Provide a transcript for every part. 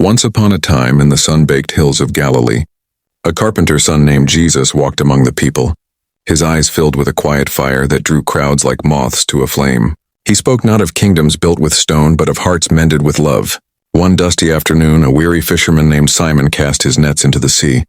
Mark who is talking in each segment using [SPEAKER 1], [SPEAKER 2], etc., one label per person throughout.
[SPEAKER 1] Once upon a time in the sun-baked hills of Galilee, a carpenter's son named Jesus walked among the people, his eyes filled with a quiet fire that drew crowds like moths to a flame. He spoke not of kingdoms built with stone, but of hearts mended with love. One dusty afternoon, a weary fisherman named Simon cast his nets into the sea.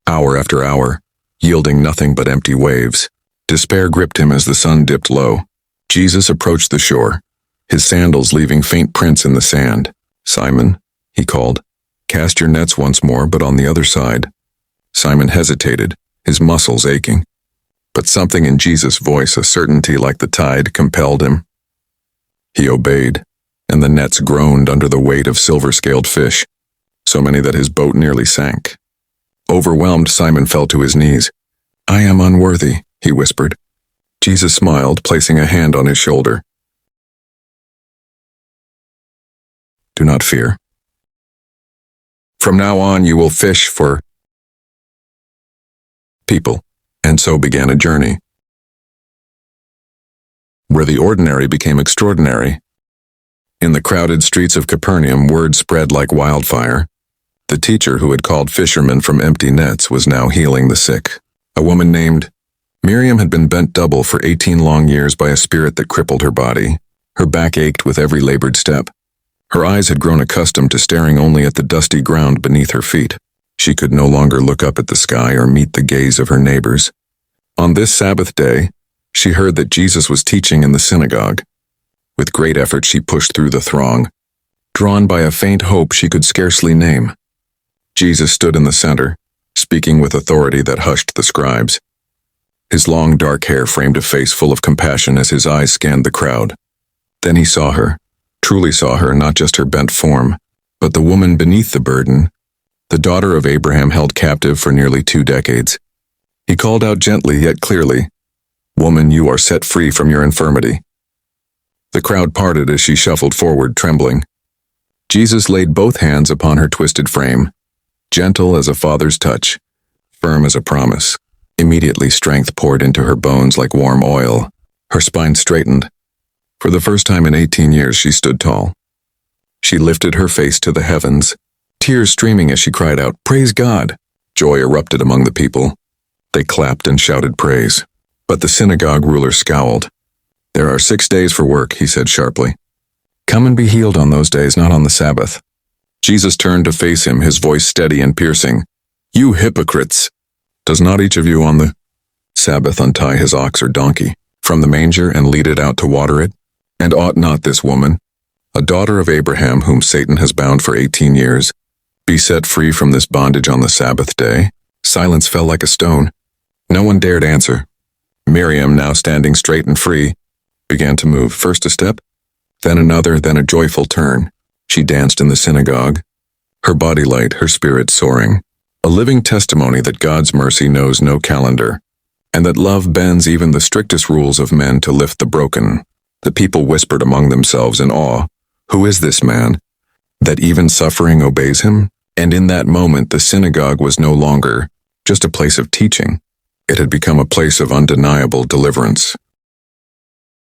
[SPEAKER 1] Hour after hour, yielding nothing but empty waves. Despair gripped him as the sun dipped low. Jesus approached the shore, his sandals leaving faint prints in the sand. "Simon," he called, "cast your nets once more, but on the other side." Simon hesitated, his muscles aching. But something in Jesus' voice, a certainty like the tide, compelled him. He obeyed, and the nets groaned under the weight of silver-scaled fish, so many that his boat nearly sank. Overwhelmed, Simon fell to his knees. "I am unworthy," he whispered. Jesus smiled, placing a hand on his shoulder. "Do not fear. From now on you will fish for people." And so began a journey where the ordinary became extraordinary. In the crowded streets of Capernaum, word spread like wildfire. The teacher who had called fishermen from empty nets was now healing the sick. A woman named Miriam had been bent double for 18 long years by a spirit that crippled her body. Her back ached with every labored step. Her eyes had grown accustomed to staring only at the dusty ground beneath her feet. She could no longer look up at the sky or meet the gaze of her neighbors. On this Sabbath day, she heard that Jesus was teaching in the synagogue. With great effort, she pushed through the throng, drawn by a faint hope she could scarcely name. Jesus stood in the center, speaking with authority that hushed the scribes. His long dark hair framed a face full of compassion as his eyes scanned the crowd. Then he saw her, truly saw her, not just her bent form, but the woman beneath the burden, the daughter of Abraham held captive for nearly 2 decades. He called out gently yet clearly, "Woman, you are set free from your infirmity." The crowd parted as she shuffled forward, trembling. Jesus laid both hands upon her twisted frame, gentle as a father's touch, firm as a promise. Immediately strength poured into her bones like warm oil. Her spine straightened. For the first time in 18 years, she stood tall. She lifted her face to the heavens, tears streaming as she cried out, "Praise God!" Joy erupted among the people. They clapped and shouted praise. But the synagogue ruler scowled. "There are 6 days for work," he said sharply. "Come and be healed on those days, not on the Sabbath." Jesus turned to face him, his voice steady and piercing. "You hypocrites! Does not each of you on the Sabbath untie his ox or donkey from the manger and lead it out to water it? And ought not this woman, a daughter of Abraham whom Satan has bound for 18 years, be set free from this bondage on the Sabbath day?" Silence fell like a stone. No one dared answer. Miriam, now standing straight and free, began to move, first a step, then another, then a joyful turn. She danced in the synagogue, her body light, her spirit soaring. A living testimony that God's mercy knows no calendar, and that love bends even the strictest rules of men to lift the broken. The people whispered among themselves in awe, "Who is this man, that even suffering obeys him?" And in that moment, the synagogue was no longer just a place of teaching. It had become a place of undeniable deliverance.